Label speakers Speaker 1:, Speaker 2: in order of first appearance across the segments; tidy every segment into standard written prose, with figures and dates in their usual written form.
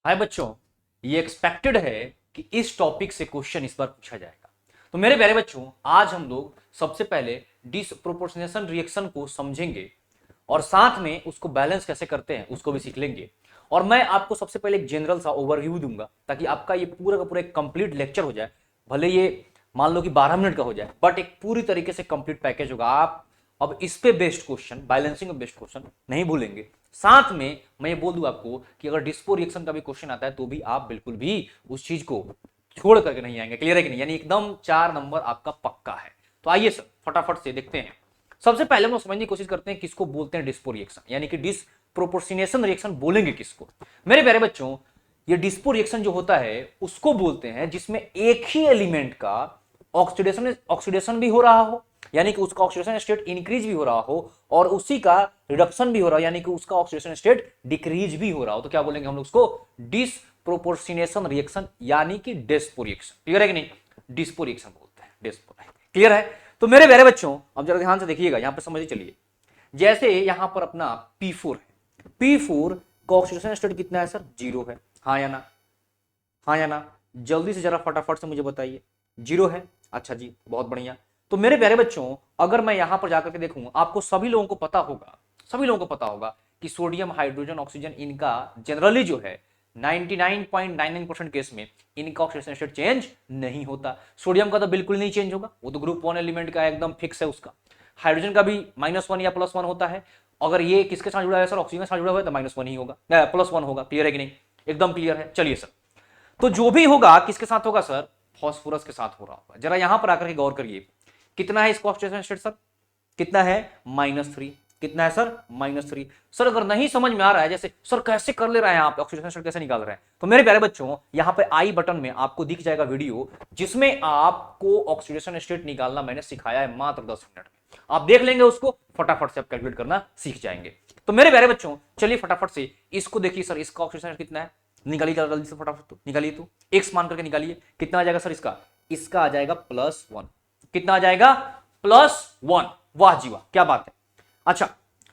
Speaker 1: हाय बच्चों, ये एक्सपेक्टेड है कि इस टॉपिक से क्वेश्चन इस बार पूछा जाएगा। तो मेरे प्यारे बच्चों, आज हम लोग सबसे पहले डिसप्रोपोर्शनेशन रिएक्शन को समझेंगे और साथ में उसको बैलेंस कैसे करते हैं उसको भी सीख लेंगे। और मैं आपको सबसे पहले एक जनरल सा ओवरव्यू दूंगा ताकि आपका ये पूरा का पूरा एक कंप्लीट लेक्चर हो जाए। भले ये मान लो कि 12 मिनट का हो जाए, बट एक पूरी तरीके से कंप्लीट पैकेज होगा। आप अब इस पे बेस्ड क्वेश्चन, बैलेंसिंग में बेस्ड क्वेश्चन नहीं भूलेंगे। साथ में मैं ये बोल दूं आपको कि अगर डिस्पो रिएक्शन का भी क्वेश्चन आता है तो भी आप बिल्कुल भी उस चीज को छोड़ करके नहीं आएंगे। क्लियर है कि नहीं? यानी एकदम 4 नंबर आपका पक्का है। तो आइए सर फटाफट से देखते हैं। सबसे पहले हम लोग समझने की कोशिश करते हैं किसको बोलते हैं डिस्पो रिएक्शन, यानी कि डिसप्रोपोर्शनेशन रिएक्शन बोलेंगे किसको। मेरे प्यारे बच्चों, ये डिस्पो रिएक्शन जो होता है उसको बोलते हैं जिसमें एक ही एलिमेंट का ऑक्सीडेशन भी हो रहा हो, यानी कि उसका ऑक्सीडेशन स्टेट इंक्रीज भी हो रहा हो, और उसी का रिडक्शन भी हो रहा हो, यानी कि उसका ऑक्सीडेशन स्टेट डिक्रीज भी हो रहा हो। तो क्या बोलेंगे हम लोग उसको? डिसप्रोपोर्शनेशन रिएक्शन, यानी कि डिस्पो रिएक्शन। क्लियर है कि नहीं? डिस्पो रिएक्शन बोलते हैं, डिस्पो। क्लियर है? तो मेरे प्यारे बच्चों, अब जरा ध्यान से देखिएगा, यहां पर समझिए। चलिए, जैसे यहां पर अपना P4 है, P4 का ऑक्सीडेशन स्टेट कितना है सर? 0 है। हाँ या ना? हाँ या ना? जल्दी से जरा फटाफट से मुझे बताइए। 0 है। अच्छा जी, बहुत बढ़िया। तो मेरे प्यारे बच्चों, अगर मैं यहां पर जाकर के देखूं, आपको सभी लोगों को पता होगा, सभी लोगों को पता होगा कि सोडियम, हाइड्रोजन, ऑक्सीजन, इनका जनरली जो है 99.99% केस में इनका ऑक्सीडेशन स्टेट चेंज नहीं होता। सोडियम का तो बिल्कुल नहीं चेंज होगा, वो तो ग्रुप 1 एलिमेंट का एकदम फिक्स है उसका। हाइड्रोजन का भी -1 या +1 होता है। अगर ये किसके साथ जुड़ा है सर? ऑक्सीजन के साथ जुड़ा हुआ है तो -1 ही होगा, +1 होगा। क्लियर है कि नहीं? एकदम क्लियर है। चलिए सर, तो जो भी होगा किसके साथ होगा सर? फॉस्फोरस के साथ हो रहा होगा। जरा यहां पर आकर के गौर करिए, कितना है इसका ऑक्सीडेशन स्टेट सर? कितना है? -3। कितना है सर? -3। सर अगर नहीं समझ में आ रहा है, जैसे सर कैसे कर ले रहा है, आप ऑक्सीडेशन स्टेट कैसे निकाल रहे हैं, तो मेरे प्यारे बच्चों यहां पे आई बटन में आपको दिख जाएगा वीडियो जिसमें आपको ऑक्सीडेशन स्टेट निकालना मैंने सिखाया है मात्र 10 मिनट में। आप देख लेंगे उसको, फटाफट से आप कैलकुलेट करना सीख जाएंगे। तो मेरे प्यारे बच्चों चलिए फटाफट से इसको देखिए सर, इसका ऑक्सीडेशन कितना है? निकालिए जल्दी से फटाफट, तो निकालिए, तो एक्स मान करके निकालिए। कितना आ जाएगा सर इसका? इसका आ जाएगा +1। कितना आ जाएगा? +1। वाह जी वाह, क्या बात है। अच्छा,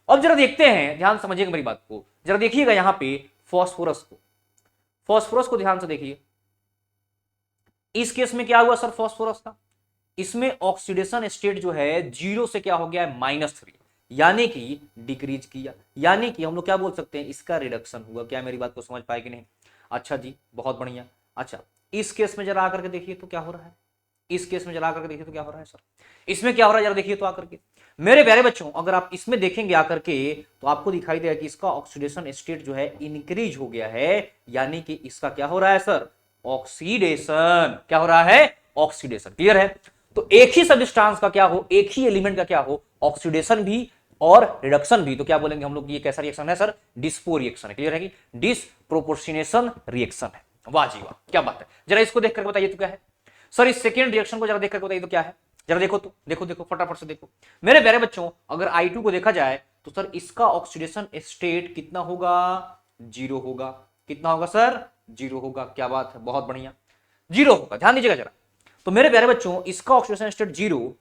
Speaker 1: अब जरा देखते हैं, ध्यान समझिएगा मेरी बात को, जरा देखिएगा यहां पे फॉस्फोरस को, फॉस्फोरस को ध्यान से देखिए। इस केस में क्या हुआ सर फॉस्फोरस का? इसमें ऑक्सीडेशन स्टेट जो है 0 से क्या हो गया है? -3, यानी कि डिक्रीज किया, यानी कि हम लोग क्या बोल सकते हैं? इसका रिडक्शन हुआ। क्या मेरी बात को समझ पाए कि नहीं? अच्छा जी, बहुत बढ़िया। अच्छा, इस केस में जरा आकर के देखिए तो क्या हो रहा है? इस केस में जरा आकर के देखिए तो क्या हो रहा है सर? इसमें क्या हो रहा है जरा देखिए तो आकर के। मेरे प्यारे बच्चों, अगर आप इसमें देखेंगे आकर के तो आपको दिखाई देगा कि इसका ऑक्सीडेशन स्टेट जो है इंक्रीज हो गया है, यानी कि इसका क्या हो रहा है सर? ऑक्सीडेशन। क्या हो रहा है? ऑक्सीडेशन। क्लियर है? तो एक ही सब्सटेंस का क्या हो, एक ही एलिमेंट का क्या हो, ऑक्सीडेशन भी और रिडक्शन भी, तो क्या बोलेंगे हम लोग? ये कैसा रिएक्शन है सर? डिस्पो रिएक्शन है। क्लियर है कि डिसप्रोपोर्शनेशन रिएक्शन है। वाह जी वाह, क्या बात है। जरा इसको देख कर बताइए तो क्या है सर? इस सेकेंड रिएक्शन को जरा देख कर बताइए तो क्या है? जरा देखो तो, देखो देखो फटाफट से देखो मेरे प्यारे बच्चों। अगर I2 को देखा जाए तो सर इसका ऑक्सीडेशन स्टेट कितना होगा? 0 होगा। कितना होगा सर? 0 होगा। क्या बात है, बहुत बढ़िया, 0 होगा। ध्यान दीजिएगा जरा। तो मेरे प्यारे बच्चों, इसका ऑक्सीडेशन स्टेट 0,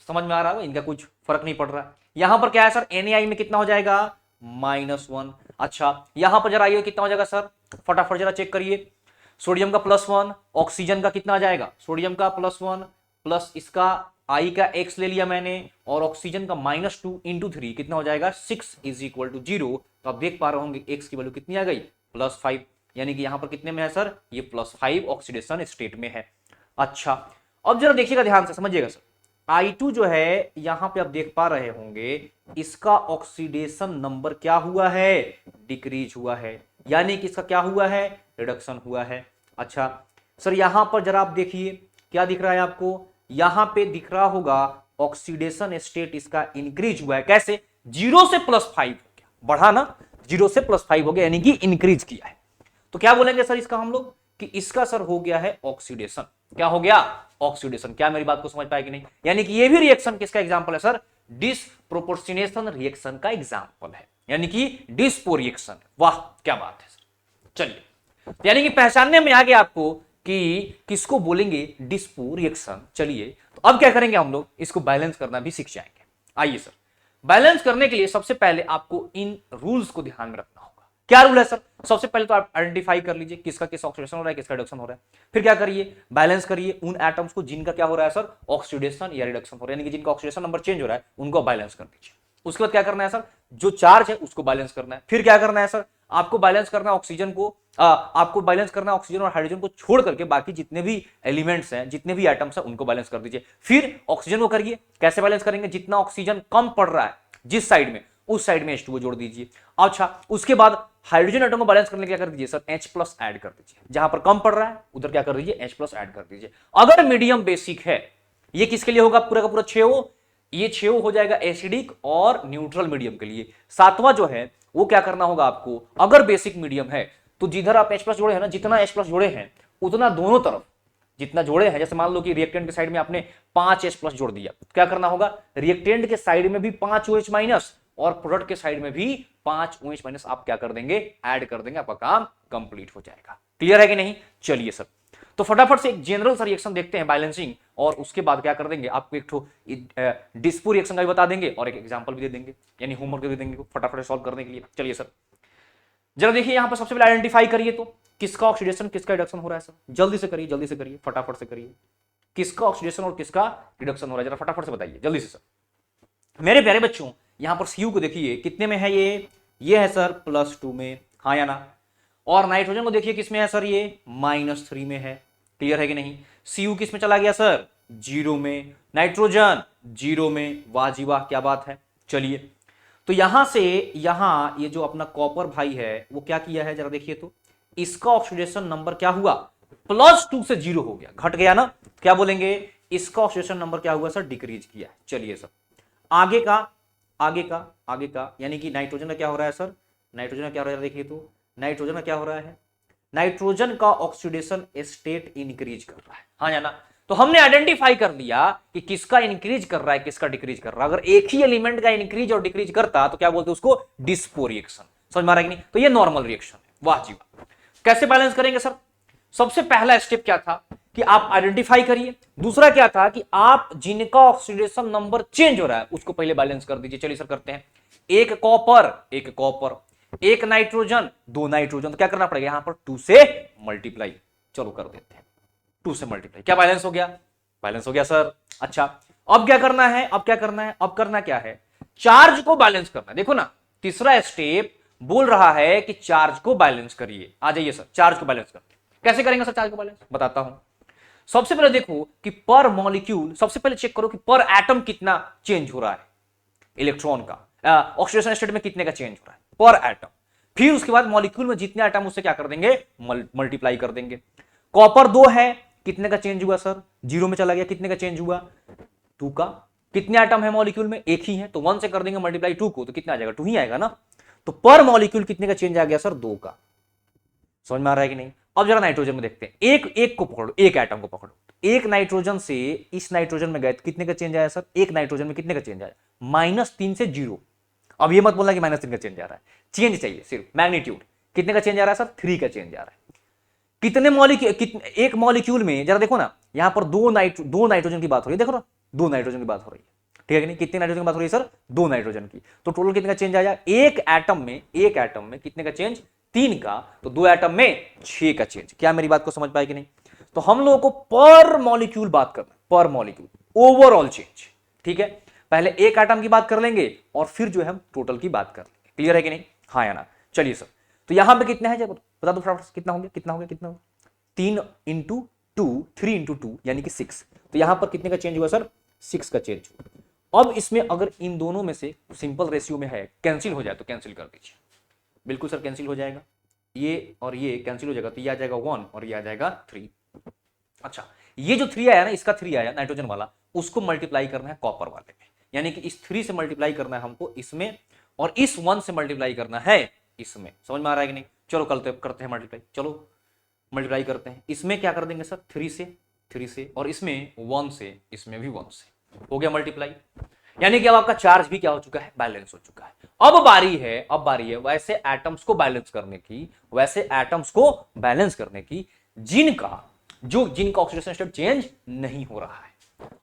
Speaker 1: समझ में आ रहा है? इनका कुछ फर्क नहीं पड़ रहा है। यहां पर क्या है सर? NaI में कितना हो जाएगा? -1। अच्छा, यहां पर जरा आइए कितना हो जाएगा सर? फटाफट जरा चेक करिए। सोडियम का +1, ऑक्सीजन का कितना आ जाएगा? सोडियम का +1 प्लस इसका I का x ले लिया मैंने, और ऑक्सीजन का -2 इंटू 3 कितना हो जाएगा? 6 = 0। तो आप देख पा रहे होंगे x की वैल्यू कितनी आ गई? +5, यानी कि यहां पर कितने में है सर? ये +5 ऑक्सीडेशन स्टेट में है। अच्छा, अब जरा देखिएगा, ध्यान से समझिएगा सर। I2 जो है यहां पे आप देख पा रहे होंगे, इसका ऑक्सीडेशन नंबर क्या हुआ है? डिक्रीज हुआ है, यानी कि इसका क्या हुआ है? रिडक्शन हुआ है। अच्छा सर, यहां पर जरा आप देखिए क्या दिख रहा है आपको? यहां पे दिख रहा होगा ऑक्सीडेशन स्टेट इसका इंक्रीज हुआ है। कैसे? 0 से +5 हो गया, बढ़ा ना, 0 से +5 हो गया, यानी कि इंक्रीज किया है। तो क्या बोलेंगे सर इसका हम लोग? कि इसका सर हो गया है ऑक्सीडेशन। क्या हो गया? ऑक्सीडेशन। क्या मेरी बात को समझ पाए कि नहीं? यानी कि ये भी रिएक्शन किसका एग्जांपल है सर? डिसप्रोपोर्शनेशन रिएक्शन का एग्जांपल है, यानी कि डिस्पो रिएक्शन। वाह, क्या बात है सर। चलिए, यानी कि पहचानने में आ गया आपको कि किसको बोलेंगे? Dispo reaction. चलिए, तो अब क्या करेंगे हम लोग? इसको बैलेंस करना भी सीख जाएंगे। आइए सर, बैलेंस करने के लिए सबसे पहले आपको इन रूल्स को ध्यान में रखना होगा। क्या रूल है सर? सबसे पहले तो आप आइडेंटिफाई कर लीजिए किसका किस ऑक्सीडेशन हो रहा है, किसका रिडक्शन हो रहा है। फिर क्या करिए, बैलेंस करिए उन एटम्स को जिनका क्या हो रहा है सर, ऑक्सीडेशन या रिडक्शन हो रहा है, यानी कि जिनका ऑक्सीडेशन नंबर चेंज हो रहा है उनको बैलेंस कर दीजिए। उसके बाद क्या करना है सर, जो चार्ज है उसको बैलेंस करना है। फिर क्या करना है सर, आपको बैलेंस करना है ऑक्सीजन को, आपको बैलेंस करना है ऑक्सीजन और हाइड्रोजन को छोड़ करके बाकी जितने भी एलिमेंट्स हैं, जितने भी एटम्स हैं उनको बैलेंस कर दीजिए। फिर ऑक्सीजन को करिए, कैसे बैलेंस करेंगे, जितना ऑक्सीजन कम पड़ रहा है जिस साइड में, उस साइड में H2O जोड़ दीजिए। अच्छा, उसके बाद हाइड्रोजन एटम को बैलेंस करने के लिए क्या कर दीजिए सर, H+ ऐड कर दीजिए। जहां पर कम पड़ रहा है उधर क्या कर दीजिए, H+ ऐड कर दीजिए। अगर मीडियम बेसिक है, ये किसके लिए होगा, पूरा का पूरा 6O, ये 6O हो जाएगा एसिडिक और न्यूट्रल मीडियम के लिए। सातवां जो है वो क्या करना होगा आपको, अगर बेसिक मीडियम है तो जिधर आप H+ जोड़े हैं ना, जितना H+ जोड़े हैं उतना दोनों तरफ जितना जोड़े हैं, जैसे मान लो कि रिएक्टेंट के साइड में आपने 5H+ जोड़ दिया, तो क्या करना होगा, रिएक्टेंट के साइड में भी 5OH- और प्रोडक्ट के साइड में भी 5OH- आप क्या कर देंगे, ऐड कर देंगे, आपका काम कंप्लीट हो जाएगा। क्लियर है कि नहीं? चलिए सर, तो फटाफट से एक जनरल सा रिएक्शन देखते हैं बैलेंसिंग, और उसके बाद क्या कर देंगे, आपको एक तो डिस्पो रिएक्शन का भी बता देंगे और एक एग्जांपल भी दे देंगे, यानी होमवर्क दे देंगे फटाफट से सॉल्व करने के लिए। चलिए सर, जरा देखिए यहां पर सबसे पहले आइडेंटिफाई करिए तो किसका ऑक्सीडेशन किसका रिडक्शन हो रहा है सर, जल्दी से करिए, जल्दी से करिए, फटाफट से करिए, किसका ऑक्सीडेशन और किसका रिडक्शन हो रहा है, जरा फटाफट से बताइए जल्दी से सर। मेरे प्यारे बच्चों, यहां पर Cu को देखिए कितने में है, ये है सर +2 में, हाँ या ना। और नाइट्रोजन को देखिए किस में है सर, ये -3 में है। क्लियर है कि नहीं? Cu किस में चला गया सर, 0 में, नाइट्रोजन 0 में, वाह जी वाह, क्या बात है। चलिए, तो यहां से यहां ये जो अपना कॉपर भाई है वो क्या किया है, जरा देखिए तो, इसका ऑक्सीडेशन नंबर क्या हुआ, +2 से 0 हो गया, घट गया ना। क्या बोलेंगे, इसका ऑक्सीडेशन नंबर क्या हुआ सर, डिक्रीज किया। चलिए सर, आगे का, आगे का, आगे का, यानी कि नाइट्रोजन का क्या हो रहा है सर, नाइट्रोजन का क्या हो रहा है, देखिए तो नाइट्रोजन का क्या हो रहा है, नाइट्रोजन का ऑक्सीडेशन स्टेट इंक्रीज कर रहा है, हाँ या ना। तो हमने आइडेंटिफाई कर लिया कि किसका इंक्रीज कर रहा है, किसका डिक्रीज कर रहा है। अगर एक ही एलिमेंट का इंक्रीज और डिक्रीज करता तो क्या बोलते हैं उसको, डिस्पो रिएक्शन। समझ में आ रहा है कि नहीं? तो ये नॉर्मल रिएक्शन है, वाह जी वाह। कैसे बैलेंस करेंगे सर, सबसे पहला स्टेप क्या था कि आप आइडेंटिफाई करिए, दूसरा क्या था कि आप जिनका ऑक्सीडेशन नंबर चेंज हो रहा है उसको पहले बैलेंस कर दीजिए। चलिए सर करते हैं, एक कॉपर, एक कॉपर, एक नाइट्रोजन, 2 नाइट्रोजन, तो क्या करना पड़ेगा, यहां पर 2 से मल्टीप्लाई, चलो कर देते हैं, 2 से मल्टीप्लाई, क्या बैलेंस हो गया, बैलेंस हो गया सर। अच्छा, अब क्या करना है, अब क्या करना है, अब करना क्या है, चार्ज को बैलेंस करना है। देखो ना, तीसरा स्टेप बोल रहा है कि चार्ज को बैलेंस करिए। आ जाइए सर, चार्ज को बैलेंस करते हैं। कैसे करेंगे सर चार्ज को बैलेंस, बताता हूं। सबसे पहले देखो कि पर मॉलिक्यूल, सबसे पहले चेक करो कि पर एटम कितना चेंज हो रहा है, इलेक्ट्रॉन का ऑक्सीडेशन स्टेट में कितने का चेंज हो रहा है पर एटम। फिर उसके बाद मॉलिक्यूल में जितने एटम उससे क्या कर देंगे, मल्टीप्लाई कर देंगे। कॉपर 2 है, कितने का चेंज हुआ सर, 0 में चला गया, कितने का चेंज हुआ, 2 का। कितने एटम है मॉलिक्यूल में, एक ही है, तो 1 से कर देंगे मल्टीप्लाई 2 को, तो कितना आ जाएगा, 2 ही आएगा ना। तो पर मॉलिक्यूल कितने का चेंज आ गया सर, 2 का। समझ में आ रहा है कि नहीं? अब जरा नाइट्रोजन में देखते हैं, एक को पकड़ो, एक एटम को पकड़ो, एक नाइट्रोजन से इस नाइट्रोजन में गए तो कितने का चेंज आया सर, एक नाइट्रोजन में कितने का चेंज आया, -3 से 0। अब ये मत बोलना कि -3 का चेंज आ रहा है, चेंज चाहिए सिर्फ मैग्नीट्यूड, कितने का चेंज आ रहा है सर, 3 का चेंज आ रहा है। कितने मॉलिक्यूल, एक मॉलिक्यूल में जरा देखो ना, यहां पर दो नाइट्रोजन की बात हो रही है, देखो ना, 2 नाइट्रोजन की बात हो रही है, ठीक है कि नहीं? कितने नाइट्रोजन की बात हो रही है सर, 2 नाइट्रोजन की। तो टोटल कितने का चेंज आया, एक एटम में कितने का चेंज, 3 का, तो 2 एटम में 6 का चेंज। क्या मेरी बात को समझ पाए कि नहीं? तो हम लोगों को पर मॉलिक्यूल बात करना, पर मॉलिक्यूल ओवरऑल चेंज, ठीक है। पहले एक एटम की बात कर लेंगे और फिर जो है हम टोटल की बात कर लेंगे। क्लियर है कि नहीं, हाँ या ना? चलिए सर, तो यहां पे कितना है जब बता दो फटाफट, कितना हो गया, कितना हो गया, कितना हो गया, 3 × 2, 3 × 2 यानी कि 6। तो यहां पर कितने का चेंज हुआ सर, 6 का चेंज हुआ। अब इसमें अगर इन दोनों में से सिंपल रेशियो में है, कैंसिल हो जाए तो कैंसिल कर दीजिए। बिल्कुल सर कैंसिल हो जाएगा, ये और ये कैंसिल हो जाएगा, तो ये आ जाएगा 1 और ये आ जाएगा 3। अच्छा, ये जो 3 आया ना, इसका 3 आया नाइट्रोजन वाला, उसको मल्टीप्लाई करना है कॉपर वाले में, यानी कि इस 3 से मल्टीप्लाई करना है हमको इसमें, और इस 1 से मल्टीप्लाई करना है इसमें। समझ में आ रहा है कि नहीं? चलो करते हैं मल्टीप्लाई, चलो मल्टीप्लाई करते हैं। इसमें क्या कर देंगे सर, 3 से, और इसमें 1 से, इसमें भी 1 से, हो गया मल्टीप्लाई। यानी कि अब आपका चार्ज भी क्या हो चुका है, बैलेंस हो चुका है। अब बारी है वैसे एटम्स को बैलेंस करने की, जिनका ऑक्सीडेशन स्टेट चेंज नहीं हो रहा है,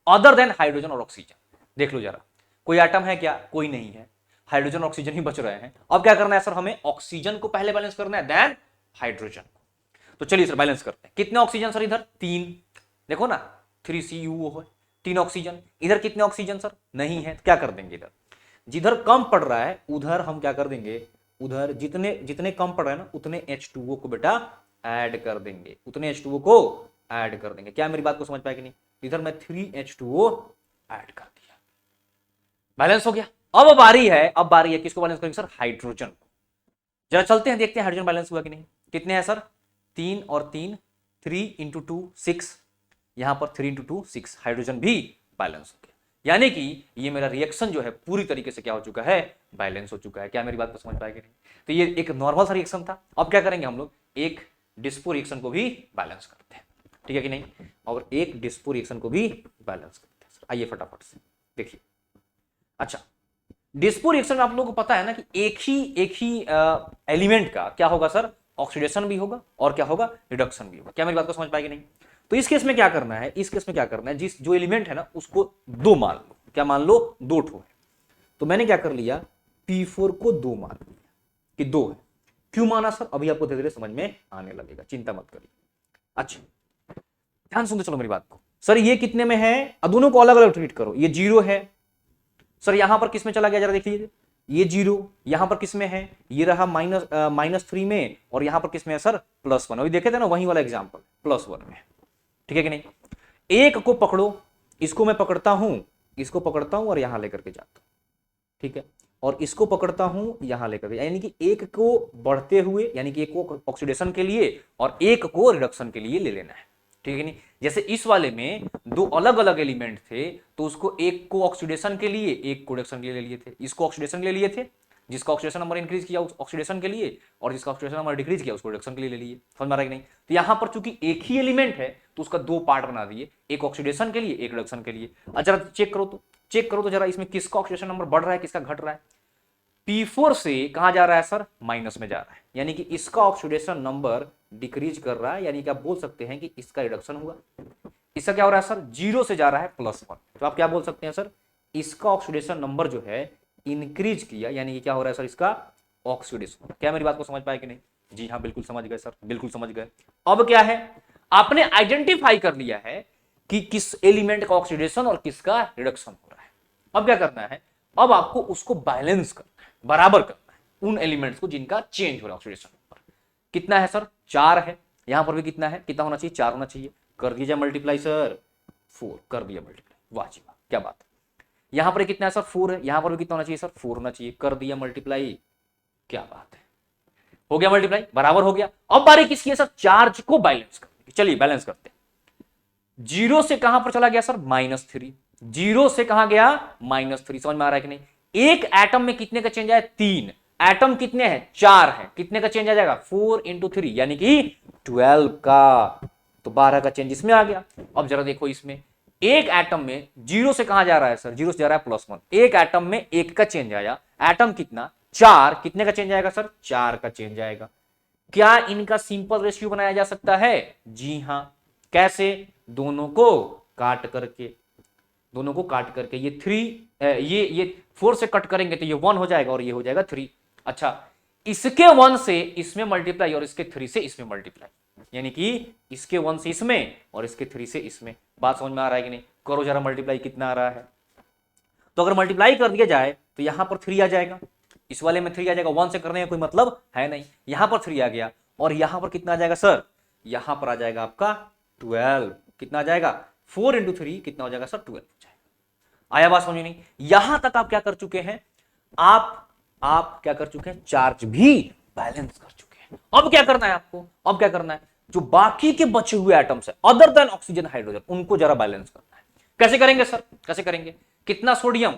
Speaker 1: अदर देन हाइड्रोजन और ऑक्सीजन। देख लो जरा, कोई एटम है क्या, कोई नहीं है। हाइड्रोजन और ऑक्सीजन ही बच रहे हैं। अब क्या करना है सर, हमें ऑक्सीजन को पहले बैलेंस करना है देन हाइड्रोजन। तो चलिए सर बैलेंस करते हैं। कितने ऑक्सीजन सर इधर, 3, देखो ना 3CuO है, 3 ऑक्सीजन। इधर कितने ऑक्सीजन सर, नहीं है, तो क्या कर देंगे इधर, जिधर कम पड़ रहा है उधर हम क्या कर देंगे, उधर जितने जितने कम पड़ रहा है ना उतने H2O को बेटा ऐड कर देंगे, उतने H2O को ऐड कर देंगे। क्या मेरी बात को समझ पाए कि नहीं, इधर मैं 3H2O ऐड कर दिया, बैलेंस हो गया। अब बारी है किसको बैलेंस करेंगे सर, हाइड्रोजन को। जरा चलते हैं देखते हैं हाइड्रोजन बैलेंस हुआ कि नहीं। कितने हैं सर, 3 और 3, 3 × 2 6, यहां पर 3 × 2 6, हाइड्रोजन भी बैलेंस हो गया। यानी कि ये मेरा रिएक्शन जो है पूरी तरीके से क्या हो चुका है, बैलेंस हो चुका है। क्या मेरी बात को समझ पाएगी नहीं। तो ये एक नॉर्मल सा रिएक्शन था। अब क्या करेंगे हम लोग, एक डिस्पो रिएक्शन को भी बैलेंस करते हैं, ठीक है कि नहीं, और एक डिस्पो रिएक्शन को भी बैलेंस करते हैं। आइए फटाफट से देखिए। अच्छा, डिस्पो रिएक्शन में आप लोगों को पता है ना कि एक ही एलिमेंट का क्या होगा सर, ऑक्सीडेशन भी होगा और क्या होगा, रिडक्शन भी होगा। क्या मेरी बात को समझ पाएगी नहीं। तो इस केस में क्या करना है, इस केस में क्या करना है, जिस जो एलिमेंट है ना उसको 2 मान लो, क्या मान लो, 2 ठो है। तो मैंने क्या कर लिया, P4 को 2 मान लिया कि 2 है। क्यों माना सर, अभी आपको धीरे धीरे समझ में आने लगेगा, चिंता मत करिए। अच्छा ध्यान सुनते चलो मेरी बात को। सर ये कितने में है, दोनों को अलग अलग ट्रीट करो। ये 0 है सर, यहां पर किस में चला गया जरा देख लीजिए, ये 0 यहां पर किस में है, ये रहा -3 में, और यहां पर किस में है सर, +1। अभी देखे थे ना वही वाला एग्जाम्पल, +1 में, ठीक है कि नहीं। एक को पकड़ो, इसको मैं पकड़ता हूं, इसको पकड़ता हूं और यहां लेकर के जाता हूं, ठीक है, और इसको पकड़ता हूं यहां लेकर के, यानी कि एक को बढ़ते हुए, यानी कि एक को ऑक्सीडेशन के लिए और एक को रिडक्शन के लिए ले लेना है, ठीक है नहीं। जैसे इस वाले में 2 अलग अलग एलिमेंट थे, तो उसको एक को ऑक्सीडेशन के लिए, एक को रिडक्शन के लिए ले लिए थे। इसको ऑक्सीडेशन के लिए लिए थे, जिसका ऑक्सीडेशन नंबर इंक्रीज किया उस ऑक्सीडेशन के लिए, और जिसका ऑक्सीडेशन नंबर डिक्रीज किया उसको रिडक्शन के लिए ले लिए। समझ में आ रहा है कि नहीं। तो यहां पर चूंकि एक ही एलिमेंट है तो उसका 2 पार्ट बना दिए, एक ऑक्सीडेशन के लिए, एक रिडक्शन के लिए। जरा चेक करो तो जरा इसमें किसका ऑक्सीडेशन नंबर बढ़ रहा है, किसका घट रहा है। P4 से कहां जा रहा है सर, माइनस में जा रहा है, यानी कि इसका ऑक्सीडेशन नंबर डिक्रीज कर रहा है, यानी कि आप बोल सकते हैं कि इसका रिडक्शन हुआ। इसका क्या हो रहा है सर, 0 से जा रहा है +1, तो आप क्या बोल सकते हैं सर, इसका ऑक्सीडेशन नंबर जो है इंक्रीज किया, यानी कि क्या हो रहा है सर, इसका ऑक्सीडेशन। क्या मेरी बात को समझ पाए कि नहीं। जी हाँ बिल्कुल समझ गए सर, बिल्कुल समझ गए। अब क्या है, आपने आइडेंटिफाई कर लिया है कि किस एलिमेंट का ऑक्सीडेशन और किसका रिडक्शन हो रहा है। अब क्या करना है, अब आपको उसको बैलेंस करना है, बराबर करना है उन एलिमेंट्स को जिनका चेंज हो रहा है ऑक्सीडेशन नंबर। कितना है सर, 4 है, यहां पर भी कितना है, कितना होना चाहिए, 4 होना चाहिए। कर दिया मल्टीप्लाई सर, 4 कर दिया मल्टीप्लाई, वाह जी वाह क्या बात है। यहां पर कितना है सर, 4 है, यहां पर भी कितना होना चाहिए सर, 4 होना चाहिए, कर दिया मल्टीप्लाई, क्या बात है, हो गया मल्टीप्लाई, बराबर हो गया। अब बारी किसकी है सर, चार्ज को बैलेंस करने की। चलिए बैलेंस करते हैं। 0 से कहां पर चला गया सर, -3, 0 से कहां गया, -3। समझ में आ रहा है कि नहीं। एक एटम में कितने का चेंज आया, 3, एटम कितने हैं, 4 है, कितने का चेंज आ जाएगा, 4 × 3 यानी कि 12 का, तो 12 का चेंज इसमें आ गया। अब जरा देखो इसमें एक एटम में 0 से कहां जा रहा है सर, 0 से जा रहा है +1, एक एटम में 1 का चेंज आया, एटम कितना, 4, कितने का चेंज आएगा सर, 4 का चेंज आएगा। क्या इनका सिंपल रेशियो बनाया जा सकता है, जी हां, कैसे, दोनों को काट करके, दोनों को काट करके, ये 3 ये 4 से कट करेंगे तो ये 1 हो जाएगा और ये हो जाएगा 3। अच्छा, इसके 1 से इसमें मल्टीप्लाई और इसके 3 से इसमें मल्टीप्लाई, यानी कि इसके 1 से इसमें और इसके 3 से इसमें। बात समझ में आ रहा है कि नहीं। करो जरा मल्टीप्लाई, कितना आ रहा है, तो अगर मल्टीप्लाई कर दिया जाए तो यहां पर 3 आ जाएगा, इस वाले में 3 आ जाएगा, 1 से करने का कोई मतलब है नहीं। यहां पर 3 आ गया और यहां पर कितना आ जाएगा सर, यहां पर आ जाएगा आपका 12, कितना आ जाएगा, 4 × 3 कितना हो जाएगा सर, 12 हो जाएगा। आया बात समझ नहीं। यहां तक आप क्या कर चुके हैं, आप क्या कर चुके हैं, चार्ज भी बैलेंस कर चुके हैं। अब क्या करना है आपको, अब क्या करना है, जो बाकी के बचे हुए एटम्स है अदर देन ऑक्सीजन हाइड्रोजन, उनको जरा बैलेंस करना है। कैसे करेंगे सर, कैसे करेंगे, कितना सोडियम,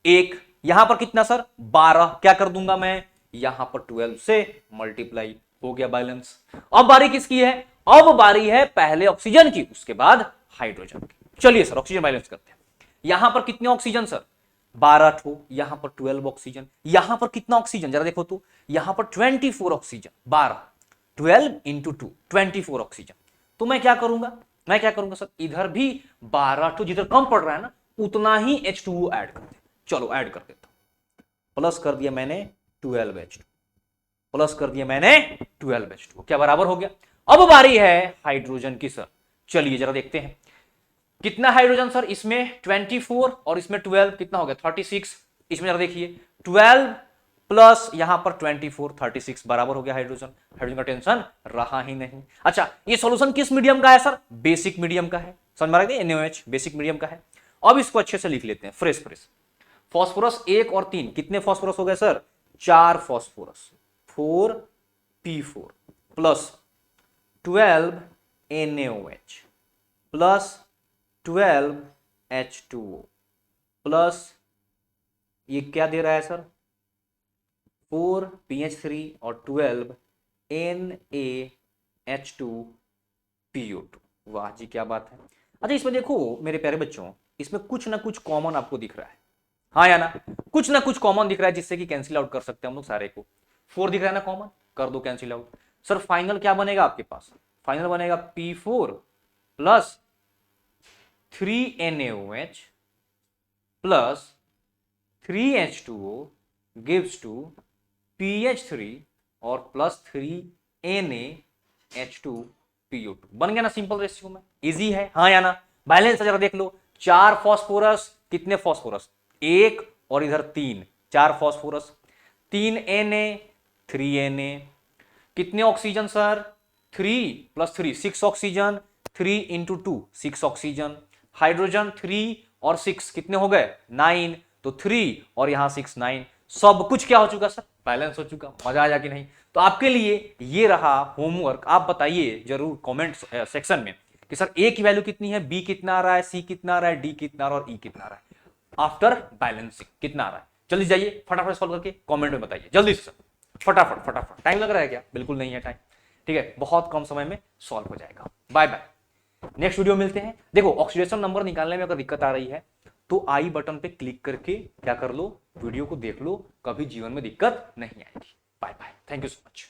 Speaker 1: 1, यहां पर कितना सर, 12, क्या कर दूंगा मैं, यहां पर 12 से मल्टीप्लाई, हो गया बैलेंस। अब बारी किसकी है, अब बारी है पहले ऑक्सीजन की, उसके बाद हाइड्रोजन की। चलिए सर ऑक्सीजन बैलेंस करते हैं। यहां पर कितने ऑक्सीजन सर, 12 ठो, यहां पर 12 ऑक्सीजन, यहां पर कितना ऑक्सीजन जरा देखो तो, यहां पर 24 ऑक्सीजन, 12, 12 × 2 24 ऑक्सीजन। तो मैं क्या करूंगा सर, इधर भी 12 ठो, जिधर कम पड़ रहा है ना उतना ही H2O ऐड कर दे। चलो ऐड कर देता हूं, प्लस कर दिया मैंने 12H2, प्लस कर दिया मैंने 12H2, क्या बराबर हो गया। अब बारी है हाइड्रोजन की सर, चलिए जरा देखते हैं कितना हाइड्रोजन सर, इसमें 24 और इसमें 12, कितना हो गया 36। इसमें जरा देखिए 12 प्लस यहां पर 24, 36 बराबर हो गया हाइड्रोजन। हाइड्रोजन का टेंशन रहा ही नहीं। अच्छा ये सॉल्यूशन किस मीडियम का है सर, बेसिक मीडियम का है, समझ में आ गया, NaOH बेसिक मीडियम का है। अब इसको अच्छे से लिख लेते हैं, फ्रेश फ्रेश। फॉस्फोरस 1 और 3, कितने फॉस्फोरस हो गए sir, 4 phosphorus, 4P4 plus 12 NaOH plus 12H2O plus ये क्या दे रहा है सर, 4PH3 और 12 NaH2PO2। वाह जी क्या बात है। अच्छा इसमें देखो मेरे प्यारे बच्चों, इसमें कुछ ना कुछ कॉमन आपको दिख रहा है, हाँ या ना, कुछ ना कुछ कॉमन दिख रहा है जिससे कि कैंसिल आउट कर सकते हैं हम लोग सारे को। 4 दिख रहा है ना कॉमन, कर दो कैंसिल आउट। सर फाइनल क्या बनेगा आपके पास, फाइनल बनेगा P4 plus 3NaOH plus 3H2O gives to PH3 और प्लस 3NaH2PO2। बन गया ना सिंपल रेशियो में, इजी है, हाँ या ना। बैलेंस जरा देख लो, 4 फॉस्फोरस, कितने फॉस्फोरस, 1 और इधर 3, 4 फॉस्फोरस, 3 Na 3 Na, कितने oxygen sir, 3 plus 3 6 oxygen, 3 into 2 6 oxygen, hydrogen 3 और 6 कितने हो गए 9, तो 3 और यहां 6 9, सब कुछ क्या हो चुका सर, बैलेंस हो चुका। मजा आया कि नहीं। तो आपके लिए ये रहा होमवर्क, आप बताइए जरूर कमेंट सेक्शन में कि सर ए की वैल्यू कितनी है, बी कितना आ रहा है, सी कितना आ रहा है, डी कितना आ रहा है और ई कितना आ रहा है, आफ्टर बैलेंसिंग कितना आ रहा है। जल्दी जाइए फटाफट सॉल्व करके कमेंट में बताइए जल्दी से, फटाफट फटाफट। टाइम लग रहा है क्या, बिल्कुल नहीं है टाइम, ठीक है, बहुत कम समय में सॉल्व हो जाएगा। बाय बाय, नेक्स्ट वीडियो मिलते हैं। देखो ऑक्सीडेशन नंबर निकालने में अगर दिक्कत आ रही है तो आई बटन पे क्लिक करके क्या कर लो, वीडियो को देख लो, कभी जीवन में दिक्कत नहीं आएगी। Bye bye, thank you so much.